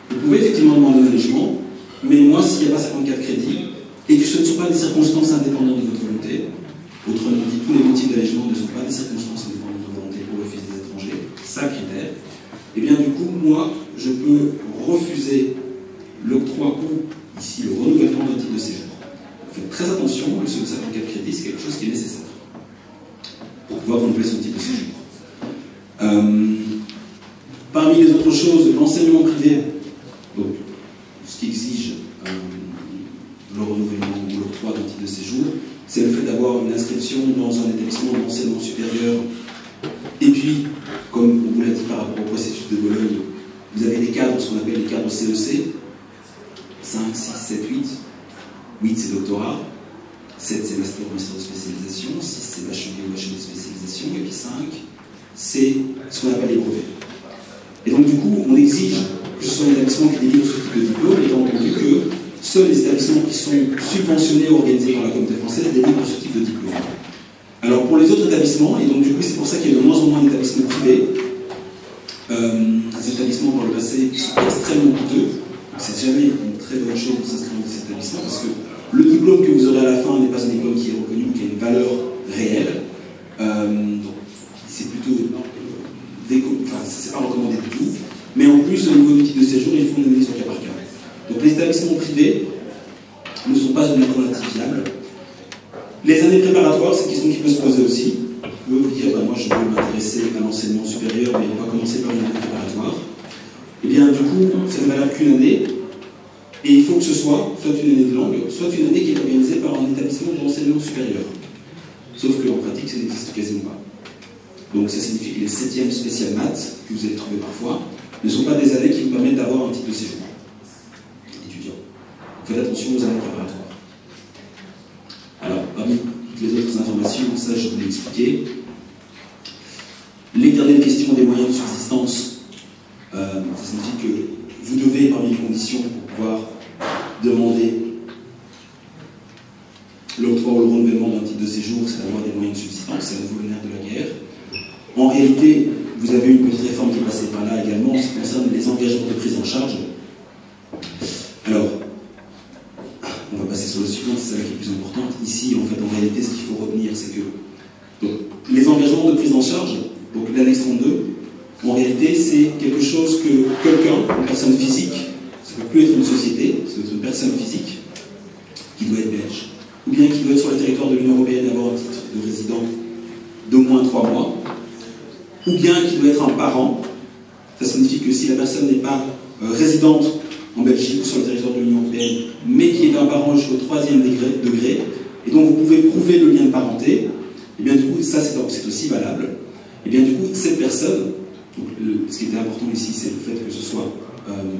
Speaker 1: vous pouvez effectivement demander un allègement, mais moi, s'il n'y a pas 54 crédits, et que ce ne sont pas des circonstances indépendantes de votre volonté, autrement dit, tous les motifs d'allègement ne sont pas des circonstances indépendantes de votre volonté pour l'Office des étrangers, ça critère, et bien du coup, moi, je peux refuser l'octroi ou, ici, le renouvellement d'un titre de séjour. Faites très attention, le seuil de 54 crédits, c'est quelque chose qui est nécessaire pour pouvoir renouveler son titre de séjour. Parmi les autres choses, l'enseignement privé, donc, ce qui exige le renouvellement ou l'octroi d'un titre de séjour, c'est le fait d'avoir une inscription dans un établissement d'enseignement supérieur. Et puis, comme on vous l'a dit par rapport au processus de Bologne, vous avez des cadres, ce qu'on appelle les cadres CEC, 5, 6, 7, 8. 8, c'est doctorat. 7, c'est master ou master de spécialisation. 6, c'est bachelier ou bachelier de spécialisation. Et puis 5, c'est ce qu'on appelle les brevets. Et donc, du coup, on exige que ce soit un établissement qui délivre ce type de diplôme, étant entendu que seuls les établissements qui sont subventionnés ou organisés par la communauté française délivrent ce type de diplôme. Alors pour les autres établissements, et donc du coup c'est pour ça qu'il y a de moins en moins d'établissements privés, les établissements dans le passé sont extrêmement coûteux, donc c'est jamais une très bonne chose de s'inscrire dans ces établissements parce que le diplôme que vous aurez à la fin n'est pas un diplôme qui est reconnu, qui a une valeur réelle, donc c'est plutôt c'est pas recommandé du tout, mais en plus au niveau du titre de séjour, il faut une analyse au cas par cas. Donc les établissements privés ne sont pas une alternative viable. Les années préparatoires, c'est une question qui peut se poser aussi. On peut vous dire, moi je veux m'intéresser à l'enseignement supérieur, mais on va commencer par une année préparatoire. Et bien du coup, ça ne valable qu'une année, et il faut que ce soit une année de langue, soit une année qui est organisée par un établissement d'enseignement supérieur. Sauf qu'en pratique, ça n'existe quasiment pas. Donc ça signifie que les 7e spéciales maths, que vous allez trouver parfois, ne sont pas des années qui vous permettent d'avoir un titre de séjour étudiant. Faites attention aux années préparatoires. Alors, parmi toutes les autres informations, ça je vous l'ai expliqué. L'éternelle question des moyens de subsistance, ça signifie que vous devez, parmi les conditions pour pouvoir demander l'octroi ou le renouvellement d'un titre de séjour, c'est d'avoir des moyens de subsistance, c'est à nouveau le nerf de la guerre. En réalité, vous avez une petite réforme qui est passée par là également, en ce qui concerne les engagements de prise en charge. Alors, on va passer sur le suivant, c'est celle qui est plus importante. Ici, en fait, en réalité, ce qu'il faut retenir, c'est que donc, les engagements de prise en charge, donc l'annexe 32, en réalité, c'est quelque chose que quelqu'un, une personne physique, ça ne peut plus être une société, c'est une personne physique, qui doit être belge, ou bien qui doit être sur le territoire de l'Union européenne et avoir un titre de résident d'au moins 3 mois, ou bien qui doit être un parent. Ça signifie que si la personne n'est pas résidente en Belgique ou sur le territoire de l'Union européenne, mais qui est un parent jusqu'au 3e degré, et donc vous pouvez prouver le lien de parenté, et bien du coup, ça c'est aussi valable. Et bien du coup, cette personne, donc, ce qui était important ici, c'est le fait que ce soit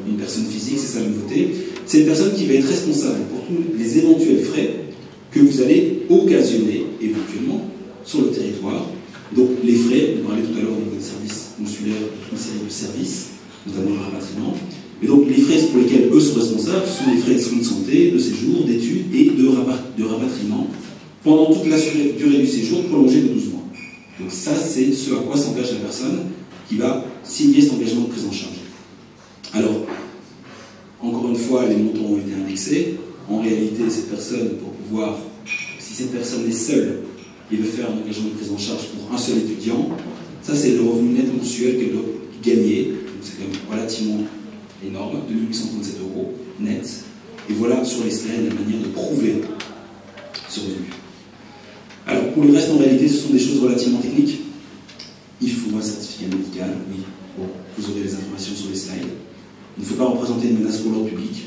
Speaker 1: une personne physique, c'est ça la nouveauté, c'est une personne qui va être responsable pour tous les éventuels frais que vous allez occasionner éventuellement sur le territoire. Donc les frais, on parlait tout à l'heure au niveau des services consulaires, toute une série de services, notamment le rapatriement. Mais donc les frais pour lesquels eux sont responsables, ce sont les frais de soins de santé, de séjour, d'études et de rapatriement pendant toute la durée du séjour prolongée de 12 mois. Donc ça, c'est ce à quoi s'engage la personne qui va signer cet engagement de prise en charge. Alors, encore une fois, les montants ont été indexés. En réalité, cette personne, pour pouvoir, si cette personne est seule, il veut faire un engagement de prise en charge pour un seul étudiant, ça c'est le revenu net mensuel qu'elle doit gagner, donc c'est quand même relativement énorme, 2837 € net, et voilà sur les slides la manière de prouver ce revenu. Alors pour le reste, en réalité, ce sont des choses relativement techniques. Il faut un certificat médical, oui, bon, vous aurez les informations sur les slides. Il ne faut pas représenter une menace pour l'ordre public,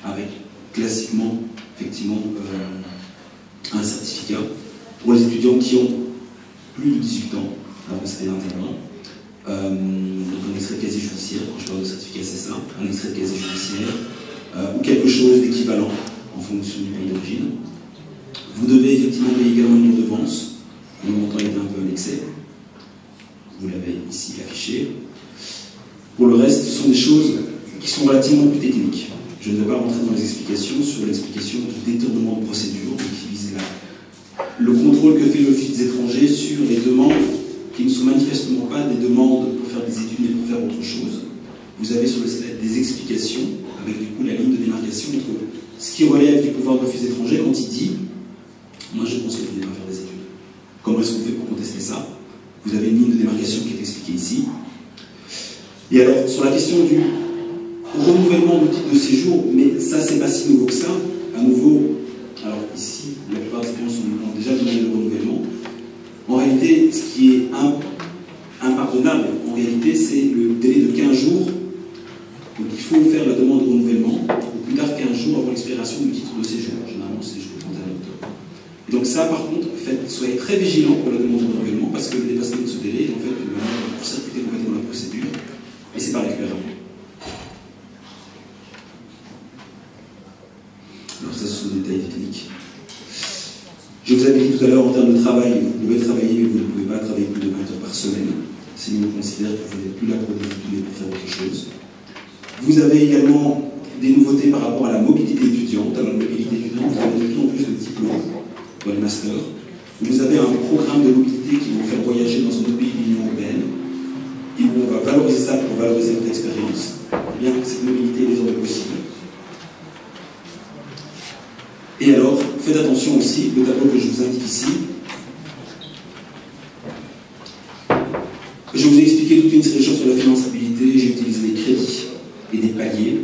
Speaker 1: avec classiquement, effectivement, un certificat. Pour les étudiants qui ont plus de 18 ans, avant c'était 21 ans, donc un extrait de casier judiciaire, quand je parle de certificat c'est ça, un extrait de casier judiciaire, ou quelque chose d'équivalent en fonction du pays d'origine. Vous devez effectivement payer également une redevance, le montant est un peu annexé, vous l'avez ici affiché. Pour le reste, ce sont des choses qui sont relativement plus techniques. Je ne vais pas rentrer dans les explications sur l'explication du détournement de procédure, qui vise le contrôle que fait l'Office des étrangers sur les demandes qui ne sont manifestement pas des demandes pour faire des études, mais pour faire autre chose. Vous avez sur le slide des explications, avec du coup la ligne de démarcation entre ce qui relève du pouvoir de l'Office des étrangers quand il dit « moi je pense que vous n'allez pas faire des études ». Comment est-ce qu'on fait pour contester ça? Vous avez une ligne de démarcation qui est expliquée ici. Et alors, sur la question du renouvellement du titre de séjour, mais ça c'est pas si nouveau que ça, à nouveau, alors ici, la plupart des étudiants ont déjà demandé le renouvellement. En réalité, ce qui est impardonnable, en réalité, c'est le délai de 15 jours. Donc il faut faire la demande de renouvellement, ou plus tard 15 jours avant l'expiration du titre de séjour. Généralement, c'est jusqu'au 31 octobre. Et donc ça, par contre, soyez très vigilants pour la demande de renouvellement, parce que le dépassement de ce délai est en fait une manière de circuiter complètement la procédure, et c'est pas récupérable. Alors ça, ce sont des détails techniques. Je vous avais dit tout à l'heure, en termes de travail, vous pouvez travailler, mais vous ne pouvez pas travailler plus de 20 heures par semaine. Si on considère que vous n'êtes plus là pour des études, pour faire autre chose. Vous avez également des nouveautés par rapport à la mobilité étudiante. Alors, la mobilité étudiante, vous avez de plus en plus de diplômes dans les masters. Vous avez un programme de mobilité qui va vous faire voyager dans un autre pays de l'Union européenne. Et où on va valoriser ça pour valoriser votre expérience. Eh bien, cette mobilité est désormais possible. Et alors, faites attention aussi, le tableau que je vous indique ici. Je vous ai expliqué toute une série de choses sur la finançabilité, j'ai utilisé des crédits et des paliers.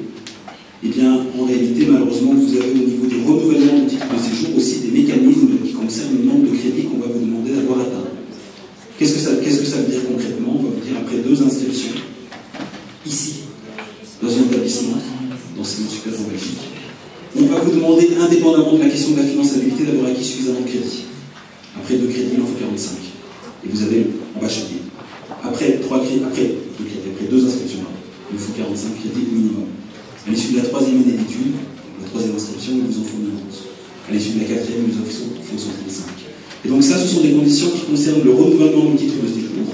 Speaker 1: Eh bien, en réalité, malheureusement, vous avez au niveau du renouvellement du titre de séjour aussi des mécanismes qui concernent le nombre de crédits qu'on va vous demander d'avoir atteint. Qu'est-ce que ça veut dire concrètement? On va vous dire, après 2 inscriptions, ici, dans un établissement d'enseignement supérieur en Belgique, on va vous demander, indépendamment de la question de la finançabilité, d'avoir acquis suffisamment de crédits. Après 2 crédits, il en faut 45. Et vous avez en bachelier. Après 2 inscriptions, il vous faut 45 crédits minimum. À l'issue de la 3e année d'études, la 3e inscription, il vous en faut 90. À l'issue de la 4e, il vous en faut 65. Et donc ça, ce sont des conditions qui concernent le renouvellement du titre de séjour.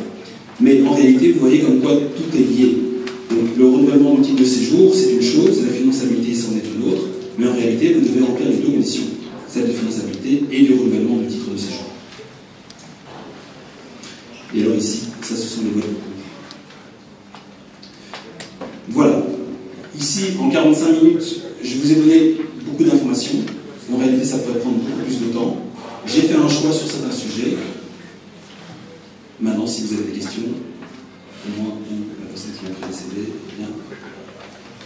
Speaker 1: Mais en réalité, vous voyez comme quoi tout est lié. Donc le renouvellement du titre de séjour, c'est une chose, la finançabilité, c'en est une autre. Mais en réalité, vous devez remplir les 2 conditions, celle de finançabilité et du renouvellement du titre de séjour. Et alors ici, ça, ce sont les voies de cours. Voilà. Ici, en 45 minutes, je vous ai donné beaucoup d'informations. En réalité, ça pourrait prendre beaucoup plus de temps. J'ai fait un choix sur certains sujets. Maintenant, si vous avez des questions, au moins, la personne qui m'a précédé, eh bien,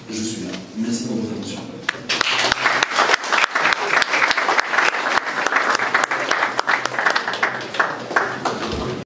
Speaker 1: je suis là. Merci pour votre attention.